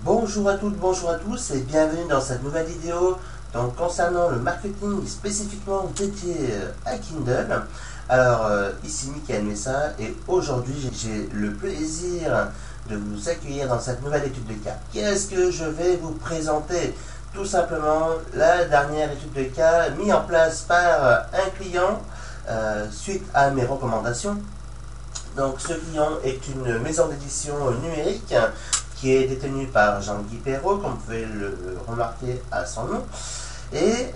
Bonjour à toutes, bonjour à tous et bienvenue dans cette nouvelle vidéo donc, concernant le marketing spécifiquement dédié à Kindle. Alors ici Mickaël Messa et aujourd'hui j'ai le plaisir de vous accueillir dans cette nouvelle étude de cas. Qu'est-ce que je vais vous présenter? Tout simplement la dernière étude de cas mise en place par un client suite à mes recommandations. Donc ce client est une maison d'édition numérique qui est détenue par Jean-Guy Perrault, comme vous pouvez le remarquer à son nom, et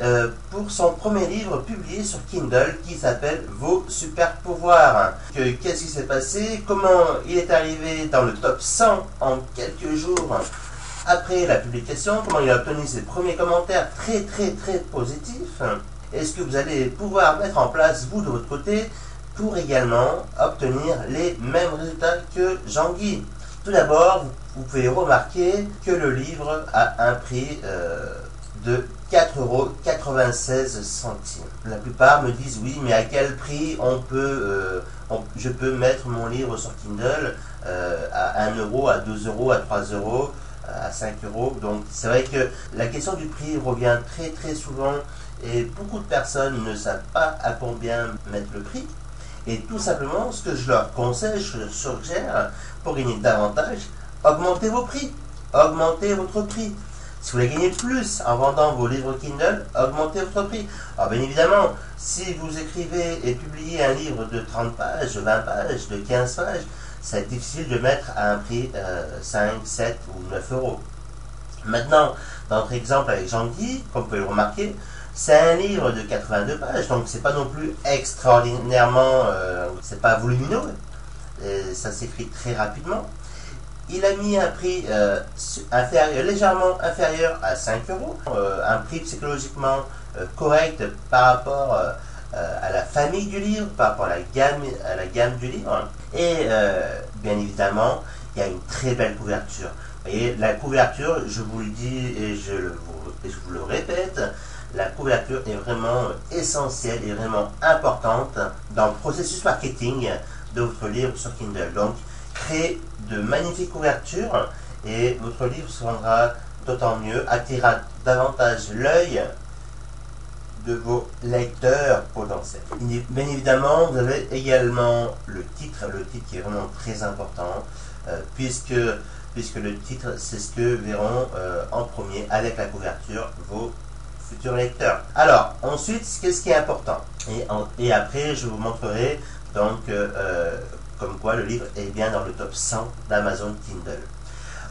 pour son premier livre publié sur Kindle qui s'appelle Vos super pouvoirs. Qu'est-ce qui s'est passé? Comment il est arrivé dans le top 100 en quelques jours après la publication? Comment il a obtenu ses premiers commentaires très positifs? Est-ce que vous allez pouvoir mettre en place, vous de votre côté, pour également obtenir les mêmes résultats que Jean-Guy? Tout d'abord, vous pouvez remarquer que le livre a un prix de 4,96 €. La plupart me disent oui, mais à quel prix je peux mettre mon livre sur Kindle à 1 €, à 2 €, à 3 €, à 5 €. Donc c'est vrai que la question du prix revient très souvent et beaucoup de personnes ne savent pas à combien mettre le prix. Et tout simplement, ce que je leur conseille, je leur suggère, pour gagner davantage, augmentez vos prix, augmentez votre prix. Si vous voulez gagner plus en vendant vos livres Kindle, augmentez votre prix. Alors bien évidemment, si vous écrivez et publiez un livre de 30 pages, de 20 pages, de 15 pages, ça va être difficile de mettre à un prix 5, 7 ou 9 €. Maintenant, dans notre exemple avec Jean-Guy, comme vous pouvez le remarquer, c'est un livre de 82 pages, donc c'est pas non plus extraordinairement, c'est pas volumineux, et ça s'écrit très rapidement. Il a mis un prix légèrement inférieur à 5 €, un prix psychologiquement correct par rapport à la famille du livre, par rapport à la gamme du livre. Et bien évidemment, il y a une très belle couverture. Vous voyez, la couverture, je vous le dis et je vous le répète, la couverture est vraiment essentielle et vraiment importante dans le processus marketing de votre livre sur Kindle. Donc, créez de magnifiques couvertures et votre livre se vendra d'autant mieux, attirera davantage l'œil de vos lecteurs potentiels. Bien évidemment, vous avez également le titre qui est vraiment très important, puisque le titre, c'est ce que verront en premier avec la couverture vos futurs lecteurs. Alors, ensuite, qu'est-ce qui est important? Et après, je vous montrerai donc comme quoi le livre est bien dans le top 100 d'Amazon Kindle.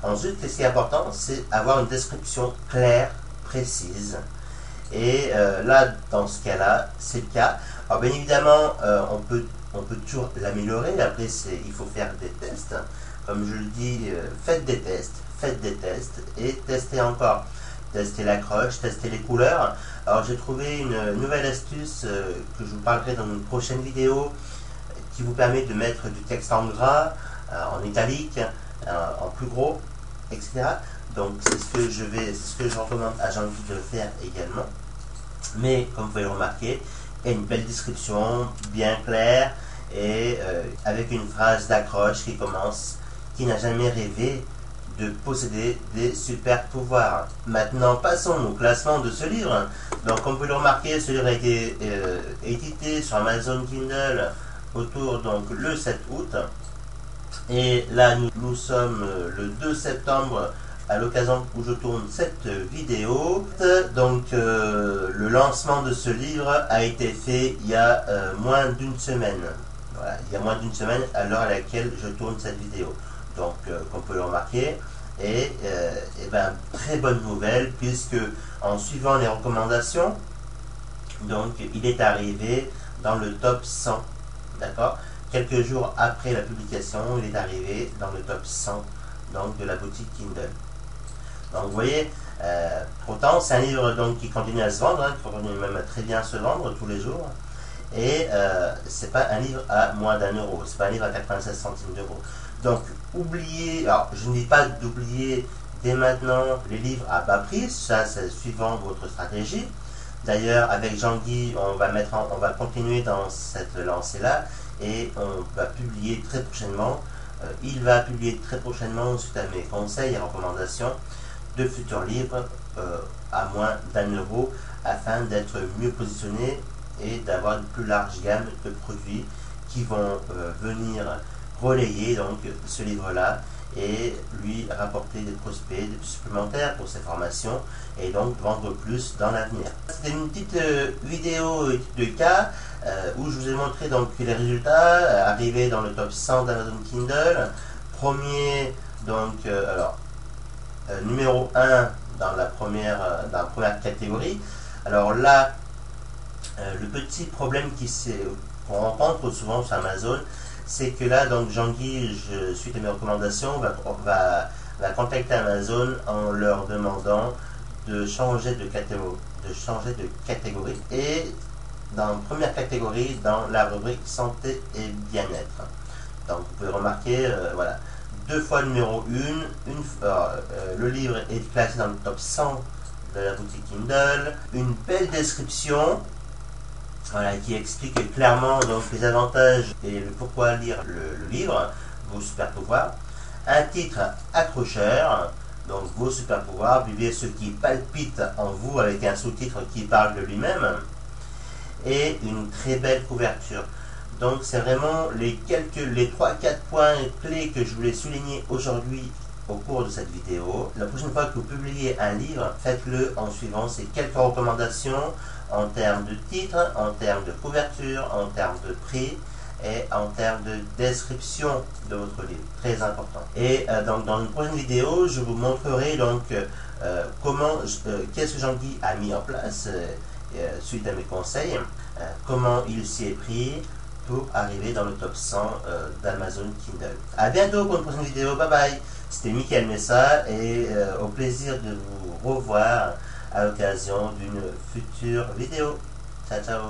Ensuite, ce qui est important, c'est avoir une description claire, précise. Et là, dans ce cas-là, c'est le cas. Alors, bien évidemment, on peut toujours l'améliorer. Après, il faut faire des tests. Comme je le dis, faites des tests et testez encore. Tester l'accroche, tester les couleurs. Alors j'ai trouvé une nouvelle astuce que je vous parlerai dans une prochaine vidéo qui vous permet de mettre du texte en gras, en italique, en plus gros, etc. Donc c'est ce que je recommande à Jean-Guy de faire également. Mais comme vous pouvez le remarquer, il y a une belle description, bien claire, et avec une phrase d'accroche qui commence: qui n'a jamais rêvé de posséder des super pouvoirs. Maintenant, passons au classement de ce livre. Donc, comme vous pouvez le remarquer, ce livre a été édité sur Amazon Kindle autour donc le 7 août. Et là, nous sommes le 2 septembre à l'occasion où je tourne cette vidéo. Donc, le lancement de ce livre a été fait il y a moins d'une semaine. Voilà, il y a moins d'une semaine à l'heure à laquelle je tourne cette vidéo. Donc, comme vous pouvez le remarquer, et très bonne nouvelle, puisque en suivant les recommandations, donc il est arrivé dans le top 100, d'accord? Quelques jours après la publication, il est arrivé dans le top 100 donc, de la boutique Kindle. Donc vous voyez, pourtant c'est un livre donc, qui continue à se vendre, qui continue même à très bien se vendre tous les jours. Et c'est pas un livre à moins d'1 €, c'est pas un livre à 96 centimes d'euros. Donc oubliez, alors je ne dis pas d'oublier dès maintenant les livres à bas prix, ça c'est suivant votre stratégie. D'ailleurs avec Jean-Guy on va continuer dans cette lancée là et on va publier très prochainement Il va publier très prochainement, suite à mes conseils et recommandations, de futurs livres à moins d'1 € afin d'être mieux positionné et d'avoir une plus large gamme de produits qui vont venir relayer donc ce livre-là et lui rapporter des prospects, des supplémentaires pour ses formations et donc vendre plus dans l'avenir. C'était une petite vidéo de cas où je vous ai montré donc les résultats arrivés dans le top 100 d'Amazon Kindle. Premier donc numéro 1 dans la première catégorie. Alors là, le petit problème qu'on rencontre souvent sur Amazon, c'est que là, donc Jean-Guy, suite à mes recommandations, va contacter Amazon en leur demandant de changer de catégorie, et dans la première catégorie, dans la rubrique santé et bien-être. Donc vous pouvez remarquer, voilà, 2 fois numéro 1, le livre est classé dans le top 100 de la boutique Kindle, une belle description, voilà, qui explique clairement donc les avantages et le pourquoi lire le livre, vos super pouvoirs. Un titre accrocheur, donc vos super pouvoirs, vivez ce qui palpite en vous, avec un sous-titre qui parle de lui-même, et une très belle couverture. Donc c'est vraiment les 3-4 points clés que je voulais souligner aujourd'hui au cours de cette vidéo. La prochaine fois que vous publiez un livre, faites-le en suivant ces quelques recommandations en termes de titre, en termes de couverture, en termes de prix et en termes de description de votre livre. Très important. Et donc dans une prochaine vidéo, je vous montrerai donc qu'est-ce que Jean-Guy a mis en place suite à mes conseils, comment il s'y est pris pour arriver dans le top 100 d'Amazon Kindle. A bientôt pour une prochaine vidéo. Bye bye. C'était Michael Messa et au plaisir de vous revoir à l'occasion d'une future vidéo. Ciao ciao.